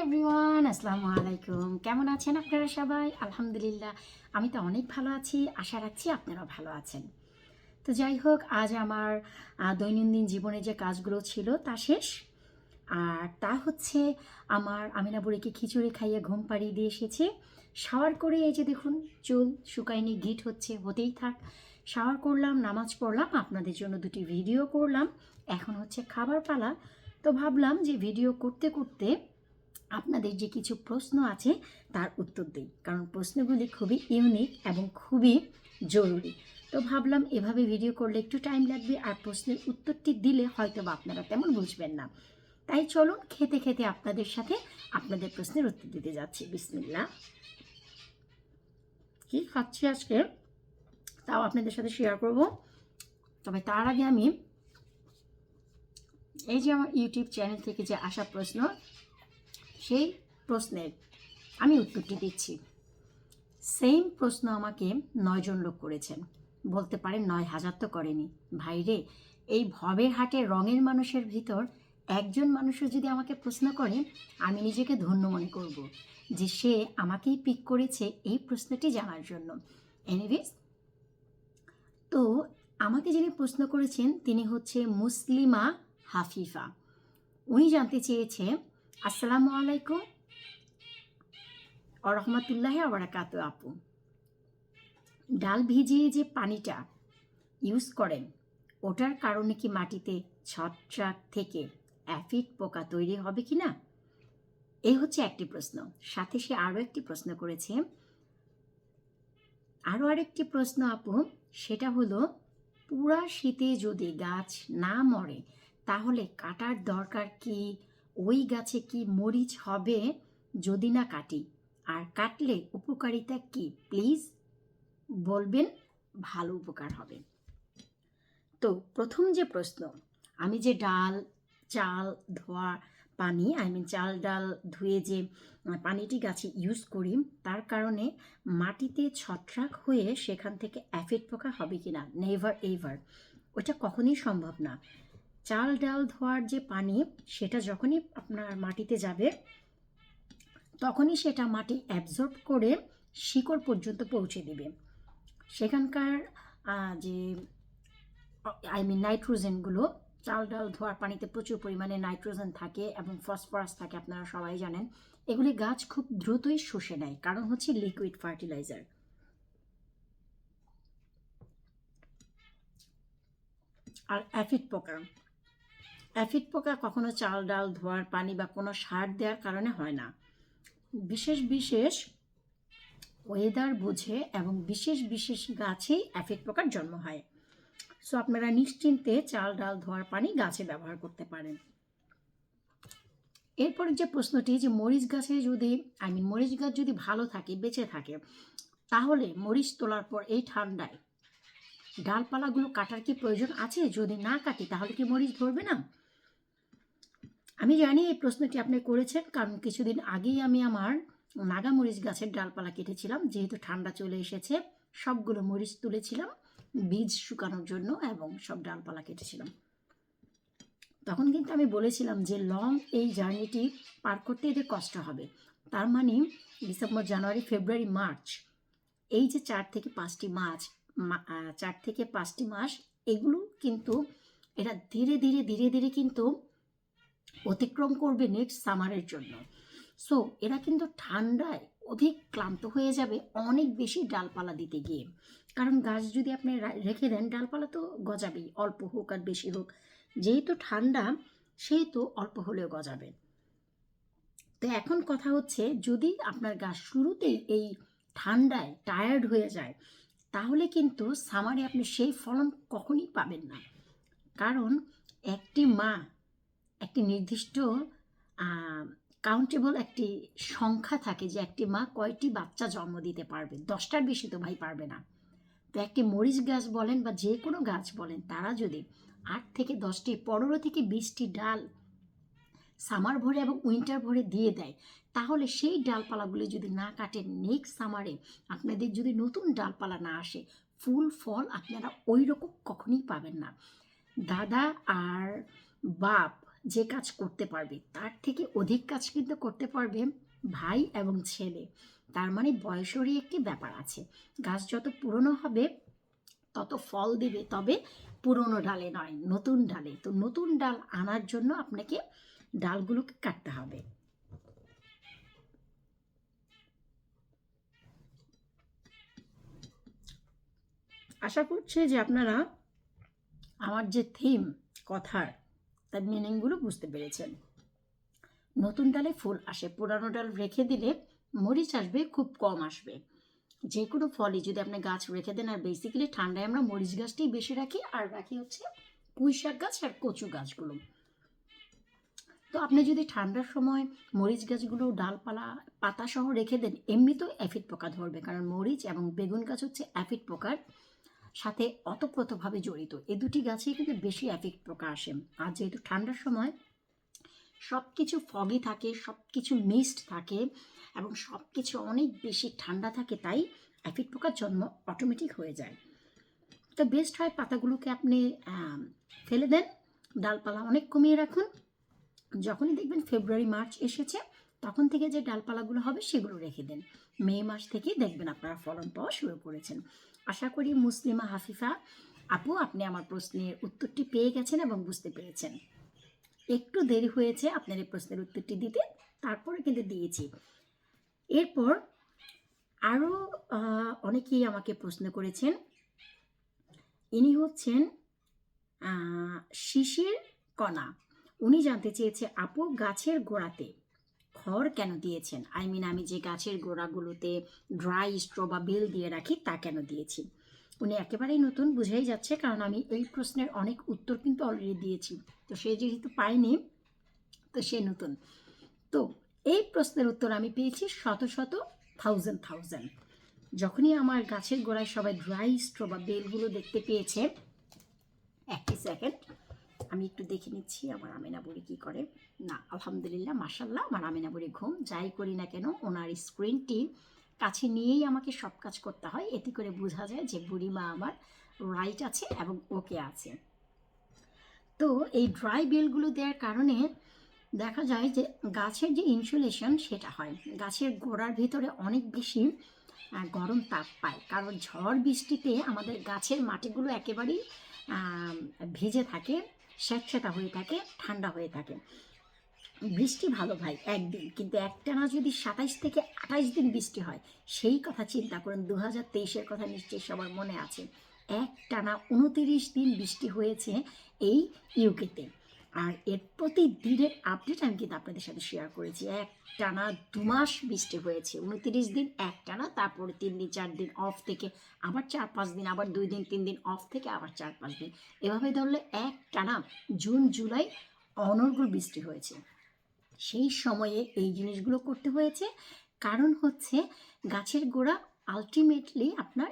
Everyone, আসসালামু আলাইকুম। কেমন আছেন আপনারা সবাই? আলহামদুলিল্লাহ, আমি তো অনেক ভালো আছি। আশা রাখছি আপনারাও ভালো আছেন। তো যাই হোক, আজ আমার দৈনন্দিন জীবনে যে কাজগুলো ছিল তা শেষ। আর তা হচ্ছে আমার আমিনা বুড়িকে খিচুড়ি খাইয়ে ঘুম পাড়িয়ে দিয়ে এসেছি। শাওয়ার করে এই যে দেখুন, চুল শুকায়নি, গিট হচ্ছে, হতেই থাক। শাওয়ার করলাম, নামাজ পড়লাম, আপনাদের জন্য দুটি ভিডিও করলাম। এখন হচ্ছে খাবার পালা। তো ভাবলাম যে ভিডিও করতে করতে আপনাদের যে কিছু প্রশ্ন আছে তার উত্তর দিই, কারণ প্রশ্নগুলি খুবই ইউনিক এবং খুবই জরুরি। তো ভাবলাম এভাবে ভিডিও করলে একটু টাইম লাগবে, আর প্রশ্নের উত্তরটি দিলে হয়তো বা আপনারা তেমন বুঝবেন না। তাই চলুন খেতে খেতে আপনাদের সাথে আপনাদের প্রশ্নের উত্তর দিতে যাচ্ছি। বিসমিল্লাহ। কি খাচ্ছি আজকে তাও আপনাদের সাথে শেয়ার করব। তবে তার আগে আমি এই যে আমার ইউটিউব চ্যানেল থেকে যে আসা প্রশ্ন, সেই প্রশ্নের আমি উত্তরটি দিচ্ছি। সেম প্রশ্ন আমাকে 9 জন লোক করেছেন। বলতে পারেন 9,000 তো করেনি। ভাইরে, এই ভবের হাটে রঙের মানুষের ভিতর একজন মানুষও যদি আমাকে প্রশ্ন করে, আমি নিজেকে ধন্য মনে করব যে সে আমাকেই পিক করেছে এই প্রশ্নটি জানার জন্য। এনিওয়েজ, তো আমাকে যিনি প্রশ্ন করেছেন তিনি হচ্ছে মুসলিমা হাফিফা। উনি জানতে চেয়েছে, আসসালামু আলাইকুম ওয়া রাহমাতুল্লাহি ওয়া বারাকাতুহু আপু, ডাল ভিজিয়ে যে পানিটা ইউজ করেন ওটার কারণে কি মাটিতে ছত্রাক থেকে অ্যাফিড পোকা তৈরি হবে কি না? এই হচ্ছে একটি প্রশ্ন। সাথে সে আরও একটি প্রশ্ন করেছে, আরও আরেকটি প্রশ্ন আপু, সেটা হলো পুরা শীতে যদি গাছ না মরে তাহলে কাটার দরকার কি? ওই গাছে কি মরিচ হবে যদি না কাটি? আর কাটলে উপকারিতা কি? প্লিজ বলবেন, ভালো উপকার হবে। তো প্রথম যে প্রশ্ন, আমি যে চাল ধোয়া পানি, চাল ডাল ধুয়ে যে পানিটি গাছে ইউজ করি, তার কারণে মাটিতে ছত্রাক হয়ে সেখান থেকে অ্যাফিড পোকা হবে কি না? নেভার এভার, ওটা কখনোই সম্ভব না। চাল ডাল ধোয়ার যে পানি, সেটা যখনই আপনার মাটিতে যাবে তখনই সেটা মাটি অ্যাবজর্ব করে শিকড় পর্যন্ত পৌঁছে দেবে। সেখানকার যে নাইট্রোজেনগুলো, চাল ডাল ধোয়ার পানিতে প্রচুর পরিমাণে নাইট্রোজেন থাকে এবং ফসফরাস থাকে, আপনারা সবাই জানেন। এগুলি গাছ খুব দ্রুতই শুষে নেয়, কারণ হচ্ছে লিকুইড ফার্টিলাইজার। আর অ্যাফিড পোকা কখনো চাল ডাল ধোয়ার পানি বা কোনো সার দেওয়ার কারণে হয় না। বিশেষ বিশেষ ওয়েদার বুঝে এবং বিশেষ বিশেষ গাছেই অ্যাফিড পোকার জন্ম হয়। সো আপনারা নিশ্চিন্তে চাল ডাল ধোয়ার পানি গাছে ব্যবহার করতে পারেন। এরপরে যে প্রশ্নটি, যে মরিচ গাছে যদি মরিচ গাছ যদি ভালো থাকে, বেঁচে থাকে, তাহলে মরিচ তোলার পর এই ঠান্ডায় ডালপালাগুলো কাটার কি প্রয়োজন আছে? যদি না কাটি তাহলে কি মরিচ ধরবে না? আমি জানি এই প্রশ্নটি আপনি করেছেন, কারণ কিছুদিন আগেই আমি আমার নাগা মরিচ গাছের ডালপালা কেটেছিলাম। যেহেতু ঠান্ডা চলে এসেছে, সবগুলো মরিচ তুলেছিলাম বীজ শুকানোর জন্য এবং সব ডালপালা কেটেছিলাম। তখন কিন্তু আমি বলেছিলাম যে লং এই জার্নিটি পার করতে এদের কষ্ট হবে। তার মানে ডিসেম্বর, জানুয়ারি, ফেব্রুয়ারি, মার্চ, এই যে 4 থেকে 5টি মাস, এগুলো কিন্তু এরা ধীরে ধীরে ধীরে ধীরে কিন্তু অতিক্রম করবে নেক্সট সামারের জন্য। সো এরা কিন্তু ঠান্ডায় অধিক ক্লান্ত হয়ে যাবে অনেক বেশি ডালপালা দিতে গিয়ে, কারণ গাছ যদি আপনি রেখে দেন, ডালপালা তো গজাবেই, অল্প হোক আর বেশি হোক। যেহেতু ঠান্ডা, সেহেতু অল্প হলেও গজাবে। তো এখন কথা হচ্ছে, যদি আপনার গাছ শুরুতেই এই ঠান্ডায় টায়ার্ড হয়ে যায়, তাহলে কিন্তু সামারে আপনি সেই ফলন কখনই পাবেন না। কারণ একটি মা একটি নির্দিষ্ট কাউন্টেবল একটি সংখ্যা থাকে, যে একটি মা কয়টি বাচ্চা জন্ম দিতে পারবে। 10টার বেশি তো ভাই পারবে না। তো একটি মরিচ গাছ বলেন বা যে কোনো গাছ বলেন, তারা যদি 8 থেকে 10টি, 15 থেকে 20টি ডাল সামার ভরে এবং উইন্টার ভরে দিয়ে দেয়, তাহলে সেই ডালপালাগুলি যদি না কাটেন, নেক্সট সামারে আপনাদের যদি নতুন ডালপালা না আসে, ফুল ফল আপনারা ওই রকম কখনোই পাবেন না। দাদা আর বাপ যে কাজ করতে পারবে তার থেকে অধিক কাজ কিন্তু করতে পারবে ভাই এবং ছেলে। তার মানে বয়সেরই একটি ব্যাপার আছে। গাছ যত পুরনো হবে তত ফল দিবে, তবে পুরনো ডালে নয়, নতুন ডালে। তো নতুন ডাল আনার জন্য আপনাকে ডালগুলোকে কাটতে হবে। আশা করছি যে আপনারা আমার যে থিম কথার তার মিনিংগুলো বুঝতে পেরেছেন। নতুন ডালে ফুল আসে, পুরানো ডাল রেখে দিলে মরিচ আসবে, খুব কম আসবে। যে কোনো ফলই যদি আপনি গাছ রেখে দেন, আর বেসিক্যালি ঠান্ডায় আমরা মরিচ গাছটাই বেশি রাখি, আর রাখি হচ্ছে পুঁই শাক গাছ আর কচু গাছগুলো। তো আপনি যদি ঠান্ডার সময় মরিচ গাছগুলো ডালপালা পাতা সহ রেখে দেন, এমনিতেও অ্যাফিড পোকা ধরবে, কারণ মরিচ এবং বেগুন গাছ হচ্ছে অ্যাফিড পোকার সাথে অতপ্রতভাবে জড়িত। এই দুটি গাছেই কিন্তু বেশি অ্যাফিড পোকা আসে। আর যেহেতু ঠান্ডার সময় সব কিছু ফগি থাকে, সব কিছু মিস্ট থাকে এবং সব কিছু অনেক বেশি ঠান্ডা থাকে, তাই অ্যাফিড পোকার জন্ম অটোমেটিক হয়ে যায়। তো বেস্ট হয় পাতাগুলোকে আপনি ফেলে দেন, ডালপালা অনেক কমিয়ে রাখুন। যখনই দেখবেন ফেব্রুয়ারি মার্চ এসেছে, তখন থেকে যে ডালপালাগুলো হবে সেগুলো রেখে দেন। মে মাস থেকেই দেখবেন আপনারা ফলন পাওয়া শুরু করেছেন। আশা করি মুসলিমা হাফিফা আপু, আপনি আমার প্রশ্নের উত্তরটি পেয়ে গেছেন এবং বুঝতে পেরেছেন। একটু দেরি হয়েছে আপনার এই প্রশ্নের উত্তরটি দিতে, তারপরে কিন্তু দিয়েছি। এরপর আরও অনেকেই আমাকে প্রশ্ন করেছেন। ইনি হচ্ছেন শিশির কণা। উনি জানতে চেয়েছে, আপু গাছের গোড়াতে খড় কেন দিয়েছেন? আমি যে গাছের গোড়াগুলোতে ড্রাই স্ট্র বা বেল দিয়ে রাখি তা কেন দিয়েছি। উনি একেবারেই নতুন, বুঝাই যাচ্ছে, কারণ আমি এই প্রশ্নের অনেক উত্তর কিন্তু অলরেডি দিয়েছি। তো সে যেহেতু পায়নি, তো সে নতুন। তো এই প্রশ্নের উত্তর আমি পেয়েছি শত শত, থাউজেন্ড। যখনই আমার গাছের গোড়ায় সবাই ড্রাই স্ট্র বা বেলগুলো দেখতে পেয়েছে, একটি সেকেন্ড আমি একটু দেখে নিচ্ছি আমার আমিনা বুড়ি কী করে। না, আলহামদুলিল্লাহ, মাশাল্লাহ, আমার আমিনা বুড়ি ঘুম। যাই করি না কেন, ওনার স্ক্রিনটি কাছে নিয়েই আমাকে সব কাজ করতে হয়, এতে করে বোঝা যায় যে বুড়িমা আমার রাইট আছে এবং ওকে আছে। তো এই ড্রাই বেলগুলো দেওয়ার কারণে দেখা যায় যে গাছের যে ইনসুলেশন সেটা হয়, গাছের গোড়ার ভিতরে অনেক বেশি গরম তাপ পায়, কারণ ঝড় বৃষ্টিতে আমাদের গাছের মাটিগুলো একেবারেই ভিজে থাকে, স্যাঁতস্যাঁতা হয়ে থাকে, ঠান্ডা হয়ে থাকে। বৃষ্টি ভালো ভাই একদিন, কিন্তু একটানা যদি 27 থেকে 28 দিন বৃষ্টি হয়, সেই কথা চিন্তা করেন। 2023-এর কথা নিশ্চয়ই সবার মনে আছে, একটানা 29 দিন বৃষ্টি হয়েছে এই ইউকেতে। আর এর প্রতিদিনের আপডেট আমি কিন্তু আপনাদের সাথে শেয়ার করেছি। একটানা 2 মাস বৃষ্টি হয়েছে, 29 দিন একটানা, তারপরে 3 দিন 4 দিন অফ থেকে আবার 4-5 দিন, আবার 2 দিন 3 দিন অফ থেকে আবার 4-5 দিন, এভাবে ধরলে একটানা জুন জুলাই অনর্গল বৃষ্টি হয়েছে। সেই সময়ে এই জিনিসগুলো করতে হয়েছে, কারণ হচ্ছে গাছের গোড়া আলটিমেটলি আপনার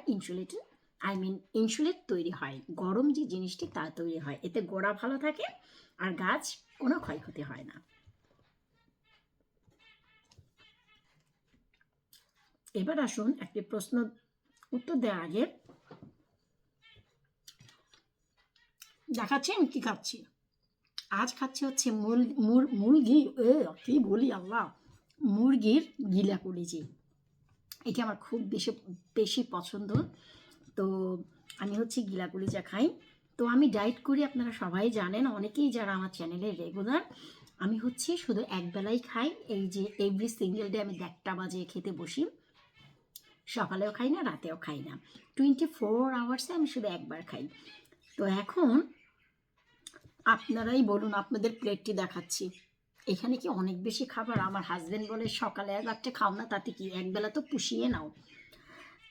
ইনসুলেট তৈরি হয়, গরম যে জিনিসটি তা তৈরি হয়, এতে গোড়া ভালো থাকে আর গাছ কোনো ক্ষয়ক্ষতি হয় না। এবার আসুন একটি প্রশ্ন উত্তর দেওয়ার আগে দেখাচ্ছি আমি কি খাচ্ছি। আজ খাচ্ছি হচ্ছে মুরগি, কি বলি আল্লাহ, মুরগির গিলা কলিজি। এটি আমার খুব বেশি পছন্দ। তো আমি হচ্ছে গিলা কলিজা খাই। তো আমি ডায়েট করি, আপনারা সবাই জানেন, অনেকেই যারা আমার চ্যানেলে রেগুলার। আমি হচ্ছে শুধু একবেলাই খাই, এই যে এভরি সিঙ্গেল ডে আমি 1টা বাজে খেতে বসি, সকালেও খাই না, রাতেও খাই না, 24 আওয়ার্সে আমি শুধু একবার খাই। তো এখন আপনারাই বলুন, আপনাদের প্লেটটি দেখাচ্ছি, এখানে কি অনেক বেশি খাবার? আমার হাজব্যান্ড বলে সকালে 1 খাও না, তাতে কি, একবেলা তো পুষিয়ে নাও,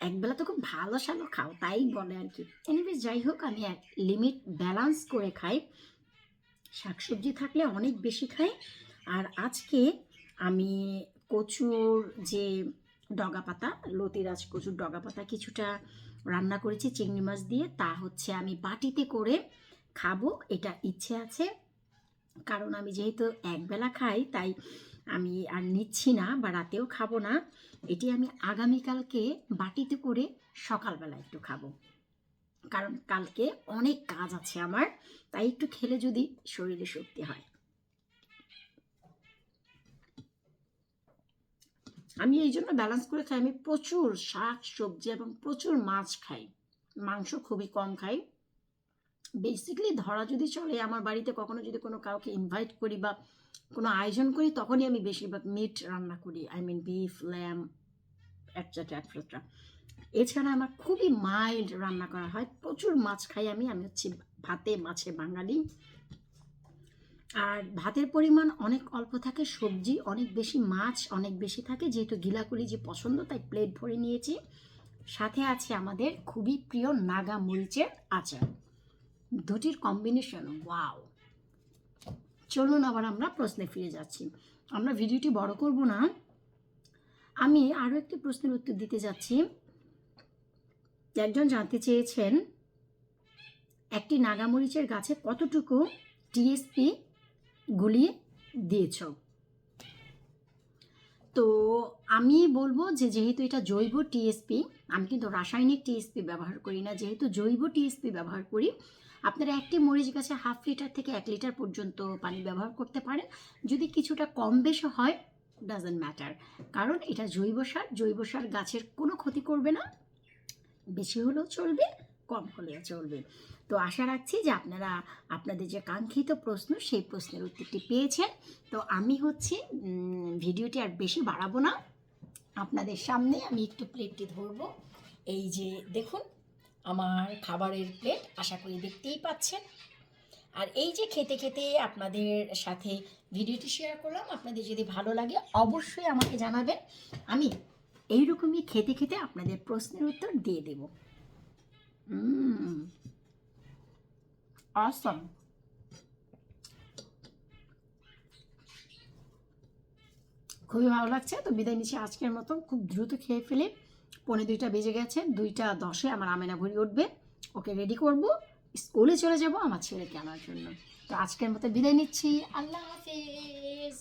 একবেলা তো খুব ভালো সালো খাও, তাই বলে আর কি। এনিওয়েজ, যাই হোক, আমি এক লিমিট ব্যালেন্স করে খাই, শাকসবজি থাকলে অনেক বেশি খাই। আর আজকে আমি কচুর যে ডগা পাতা, লতিরাজ কচুর ডগা পাতা কিছুটা রান্না করেছি চিংড়ি মাছ দিয়ে, তা হচ্ছে আমি বাটিতে করে খাবো, এটা ইচ্ছে আছে। কারণ আমি যেহেতু একবেলা খাই, তাই আমি আর নিচ্ছি না বা রাতেও খাবো না, এটি আমি আগামীকালকে বাটিতে করে সকালবেলা একটু খাবো, কারণ কালকে অনেক কাজ আছে আমার, তাই একটু খেলে যদি শরীরে শক্তি হয়। আমি এই জন্য ব্যালেন্স করে খাই। আমি প্রচুর শাক সবজি এবং প্রচুর মাছ খাই, মাংস খুবই কম খাই। বেসিক্যালি ধরা যদি চলে, আমার বাড়িতে কখনো যদি কোনো কাউকে ইনভাইট করি বা কোনো আয়োজন করি, তখনই আমি বেশিরভাগ মিট রান্না করি, I mean beef, lamb, etcetera etcetera. এছাড়া আমার খুবই মাইল্ড রান্না করা হয়, প্রচুর মাছ খাই আমি। আমি হচ্ছে ভাতে মাছে বাঙালি। আর ভাতের পরিমাণ অনেক অল্প থাকে, সবজি অনেক বেশি, মাছ অনেক বেশি থাকে। যেহেতু গিলাকুলি যে পছন্দ, তাই প্লেট ভরে নিয়েছি। সাথে আছে আমাদের খুবই প্রিয় নাগা মরিচের আচার। দুটির কম্বিনেশন ওয়াও। চলুন আবার আমরা প্রশ্নে ফিরে যাচ্ছি। আমরা ভিডিওটি বড় করব না, আমি আরও একটি প্রশ্নের উত্তর দিতে যাচ্ছি। একজন জানতে চেয়েছেন, একটি নাগামরিচের গাছে কতটুকু টিএসপি গুলিয়ে দিয়েছ? তো আমি বলবো যে যেহেতু এটা জৈব টিএসপি, আমি কিন্তু রাসায়নিক টিএসপি ব্যবহার করি না, যেহেতু জৈব টিএসপি ব্যবহার করি, আপনারা একটি মরিচ গাছে 1/2 লিটার থেকে 1 লিটার পর্যন্ত পানি ব্যবহার করতে পারেন। যদি কিছুটা কম বেশি হয়, ডাজন্ট ম্যাটার, কারণ এটা জৈব সার। জৈব সার গাছের কোনো ক্ষতি করবে না, বেশি হলেও চলবে, কম হলেও চলবে। তো আশা রাখছি যে আপনারা আপনাদের যে কাঙ্ক্ষিত প্রশ্ন, সেই প্রশ্নের উত্তরটি পেয়েছেন। তো আমি হচ্ছে ভিডিওটি আর বেশি বাড়াবো না, আপনাদের সামনে আমি একটু প্লেটটি ধরবো। এই যে দেখুন আমার খাবারের প্লেট, আশা করি দেখতেই পাচ্ছেন। আর এই যে খেতে খেতে আপনাদের সাথে ভিডিওটি শেয়ার করলাম, আপনাদের যদি ভালো লাগে অবশ্যই আমাকে জানাবেন, আমি এইরকমই খেতে খেতে আপনাদের প্রশ্নের উত্তর দিয়ে দেব। অসম। খুবই ভালো লাগছে। তো বিদায় নিচ্ছি আজকের মতো, খুব দ্রুত খেয়ে ফেলে। 1:45 বেজে গেছে, 2:10 আমার আমেনা ভরি উঠবে, ওকে রেডি করব, স্কুলে চলে যাব আমার ছেলেকে আনার জন্য। তো আজকের মতো বিদায় নিচ্ছি, আল্লাহ হাফেজ।